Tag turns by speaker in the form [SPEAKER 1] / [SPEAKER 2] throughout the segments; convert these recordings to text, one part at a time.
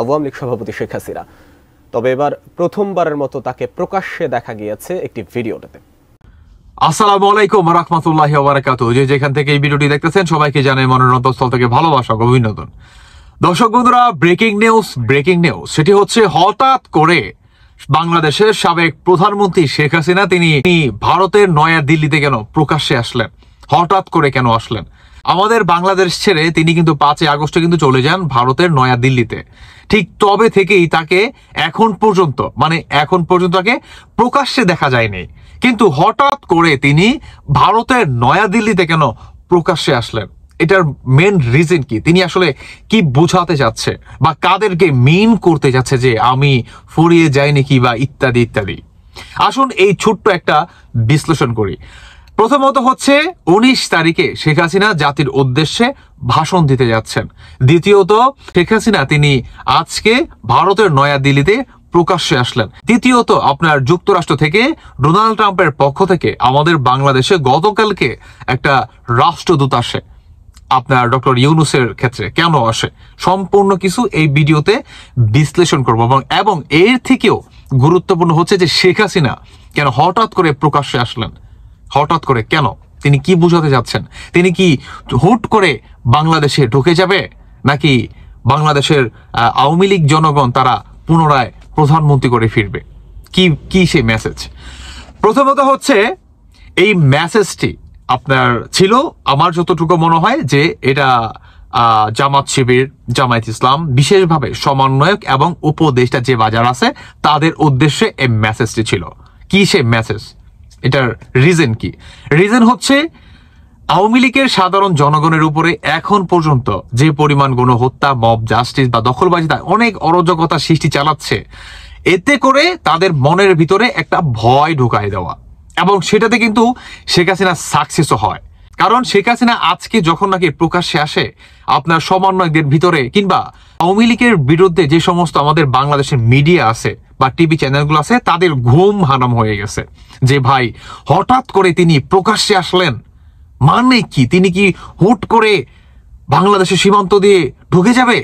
[SPEAKER 1] আওয়ামী লীগ সভাপতি শেখ হাসিনা। তবে এবার প্রথমবারের মতো তাকে প্রকাশ্যে দেখা গিয়েছে একটি ভিডিওতে।
[SPEAKER 2] আসসালামু আলাইকুম ওয়া রাহমাতুল্লাহি ওয়া বারাকাতুহু। যে যেখান থেকে এই ভিডিওটি দেখতেছেন সবাইকে জানাই মনের অন্তঃস্থল থেকে ভালোবাসা ও অভিনন্দন। দর্শক বন্ধুরা, ব্রেকিং নিউজ। সেটি হচ্ছে হঠাৎ করে বাংলাদেশের সাবেক প্রধানমন্ত্রী শেখ হাসিনা তিনি ভারতের নয়া দিল্লিতে কেন প্রকাশ্যে আসলেন, হঠাৎ করে কেন আসলেন? আমাদের বাংলাদেশ ছেড়ে তিনি কিন্তু 5 আগস্টে কিন্তু চলে যান ভারতের নয়া দিল্লিতে। ঠিক তবে থেকেই তাকে এখন পর্যন্ত তাকে প্রকাশ্যে দেখা যায়নি। কিন্তু হঠাৎ করে তিনি ভারতের নয়া দিল্লিতে কেন প্রকাশ্যে আসলেন? এটার মেন রিজন কি? তিনি আসলে কি বোঝাতে যাচ্ছে বা কাদেরকে মিন করতে যাচ্ছে যে আমি ফুরিয়ে যাইনি কি বা ইত্যাদি ইত্যাদি। আসুন এই ছোট্ট একটা বিশ্লেষণ করি। প্রথমত হচ্ছে 19 তারিখে শেখ হাসিনা জাতির উদ্দেশ্যে ভাষণ দিতে যাচ্ছেন। দ্বিতীয়ত শেখ হাসিনা তিনি আজকে ভারতের নয়া দিল্লিতে প্রকাশ্যে আসলেন। তৃতীয়ত আপনার যুক্তরাষ্ট্র থেকে ডোনাল্ড ট্রাম্পের পক্ষ থেকে আমাদের বাংলাদেশে গতকালকে একটা রাষ্ট্রদূত আসে আপনার ডক্টর ইউনূসের ক্ষেত্রে। কেন আসে সম্পূর্ণ কিছু এই ভিডিওতে বিশ্লেষণ করব এবং এর থেকেও গুরুত্বপূর্ণ হচ্ছে যে শেখ হাসিনা কেন হঠাৎ করে প্রকাশ্যে আসলেন, হঠাৎ করে কেন, তিনি কি বোঝাতে যাচ্ছেন? তিনি কি হুট করে বাংলাদেশে ঢুকে যাবে, নাকি বাংলাদেশের আওয়ামী লীগ জনগণ তারা পুনরায় প্রধানমন্ত্রী করে ফিরবে? কি সেই মেসেজ? প্রথমত হচ্ছে এই মেসেজটি আপনার ছিল, আমার যতটুকু মনে হয় যে এটা জামাত শিবির, জামায়াত ইসলাম, বিশেষভাবে সমন্বয়ক এবং উপদেষ্টা যে বাজার আছে তাদের উদ্দেশ্যে এই মেসেজটি ছিল। কি সে মেসেজ? এটার রিজন কি? রিজন হচ্ছে আওয়ামী লীগের সাধারণ জনগণের উপরে এখন পর্যন্ত যে পরিমাণ গণহত্যা, মব জাস্টিস বা দখলবাজি, অনেক অরাজকতা সৃষ্টি চালাচ্ছে, এতে করে তাদের মনের ভিতরে একটা ভয় ঢুকায় দেওয়া, এবং সেটাতে কিন্তু শেখ হাসিনা সাকসেসও হয়। কারণ শেখ হাসিনা আজকে যখন নাকি প্রকাশ্যে আসে আপনার সমন্বয়কদের ভিতরে কিংবা আওয়ামী লীগের বিরুদ্ধে যে সমস্ত আমাদের বাংলাদেশের মিডিয়া আছে বা টিভি চ্যানেলগুলো আছে তাদের ঘুম হারাম হয়ে গেছে যে ভাই হঠাৎ করে তিনি প্রকাশ্যে আসলেন মানে কি? তিনি কি হুট করে বাংলাদেশের সীমান্ত দিয়ে ঢুকে যাবে?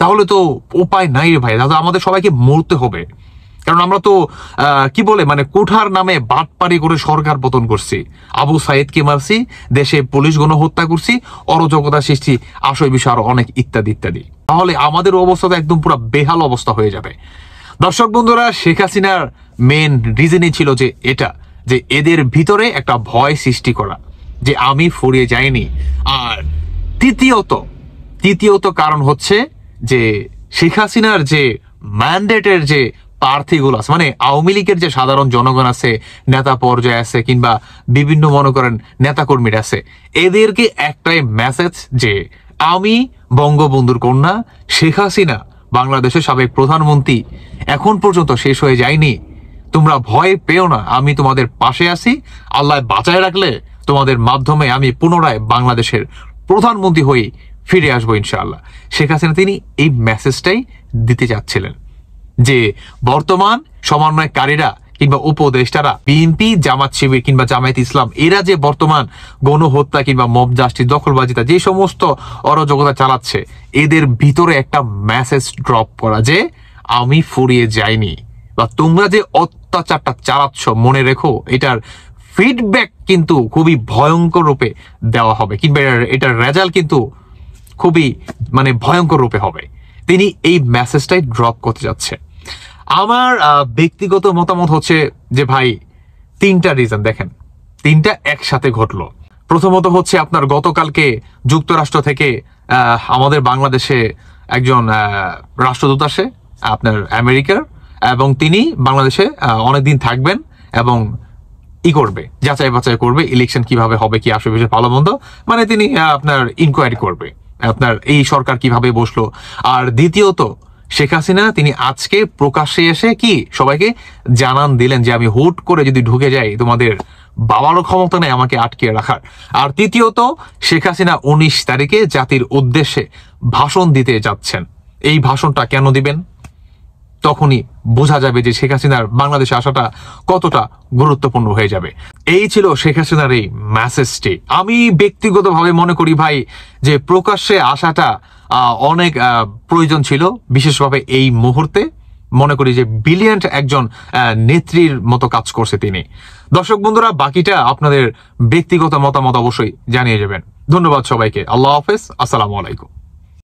[SPEAKER 2] তাহলে তো উপায় নাই রে ভাই, দাদা আমাদের সবাইকে মরতে হবে। কারণ আমরা তো কি বলে কোঠার নামে বাটপারি করে সরকার পতন করছি, আবু সাইদকে মারছি, দেশে পুলিশ গণহত্যা করছি, অরাজকতা সৃষ্টি, আসল বিষয় আরো অনেক ইত্যাদি ইত্যাদি। তাহলে আমাদের অবস্থা তো একদম পুরো বেহাল অবস্থা হয়ে যাবে। দর্শক বন্ধুরা, শেখ হাসিনার মেন রিজনই ছিল যে এটা, যে এদের ভিতরে একটা ভয় সৃষ্টি করা যে আমি ফুরিয়ে যাইনি। আর তৃতীয়ত কারণ হচ্ছে যে শেখ হাসিনার যে ম্যান্ডেটের যে প্রার্থীগুলো আছে, আওয়ামী লীগের যে সাধারণ জনগণ আছে, নেতা পর্যায়ে আছে কিংবা বিভিন্ন মনে করেন নেতাকর্মীরা আছে, এদেরকে একটাই মেসেজ যে আমি বঙ্গবন্ধুর কন্যা শেখ হাসিনা বাংলাদেশের সাবেক প্রধানমন্ত্রী এখন পর্যন্ত শেষ হয়ে যায়নি, তোমরা ভয় পেও না, আমি তোমাদের পাশে আছি, আল্লাহ বাঁচায় রাখলে তোমাদের মাধ্যমে আমি পুনরায় বাংলাদেশের প্রধানমন্ত্রী হয়ে ফিরে আসবো ইনশাআল্লাহ। শেখ হাসিনা তিনি এই মেসেজটাই দিতে যাচ্ছিলেন যে বর্তমান সমন্বয়কারীরা কিংবা উপদেষ্টারা, বিএনপি, জামাত শিবির কিংবা জামায়াত ইসলাম, এরা যে বর্তমান গণহত্যা কিংবা মব জাস্টিস, দখলবাজিতা যে সমস্ত অরাজকতা চালাচ্ছে, এদের ভিতরে একটা মেসেজ ড্রপ করা যে আমি ফুরিয়ে যাইনি, বা তোমরা যে অত্যাচারটা চালাচ্ছ মনে রেখো এটার ফিডব্যাক কিন্তু খুবই ভয়ঙ্কর রূপে দেওয়া হবে, কিংবা এটার রেজাল্ট কিন্তু খুবই ভয়ঙ্কর রূপে হবে। তিনি এই মেসেজটাই ড্রপ করতে যাচ্ছে। আমার ব্যক্তিগত মতামত হচ্ছে যে ভাই 3টা রিজন দেখেন, 3টা একসাথে ঘটলো। প্রথমত হচ্ছে আপনার গতকালকে যুক্তরাষ্ট্র থেকে আমাদের বাংলাদেশে একজন রাষ্ট্রদূত আসে আপনার আমেরিকার, এবং তিনি বাংলাদেশে অনেকদিন থাকবেন এবং করবে, যাচাই বাছাই করবে ইলেকশন কিভাবে হবে, কি আসবে ভালো মন্দ, তিনি আপনার ইনকোয়ারি করবে আপনার এই সরকার কিভাবে বসলো। আর দ্বিতীয়ত শেখ হাসিনা তিনি আজকে প্রকাশ্যে এসে কি সবাইকে জানান দিলেন যে আমি হুট করে যদি ঢুকে যাই তোমাদের বাবারও ক্ষমতা নেই আমাকে আটকে রাখার। আর তৃতীয়ত শেখ হাসিনা 19 তারিখে জাতির উদ্দেশ্যে ভাষণ দিতে যাচ্ছেন। এই ভাষণটা কেন দিবেন? তখনই বোঝা যাবে যে শেখ হাসিনার বাংলাদেশে আসাটা কতটা গুরুত্বপূর্ণ হয়ে যাবে। এই ছিল শেখ হাসিনার এই মেসেজটি। আমি ব্যক্তিগতভাবে মনে করি ভাই যে প্রকাশ্যে আসাটা অনেক প্রয়োজন ছিল, বিশেষভাবে এই মুহূর্তে মনে করি যে ব্রিলিয়ান্ট একজন নেত্রীর মতো কাজ করছে তিনি। দর্শক বন্ধুরা, বাকিটা আপনাদের ব্যক্তিগত মতামত অবশ্যই জানিয়ে যাবেন। ধন্যবাদ সবাইকে। আল্লাহ হাফেজ, আসসালামু আলাইকুম।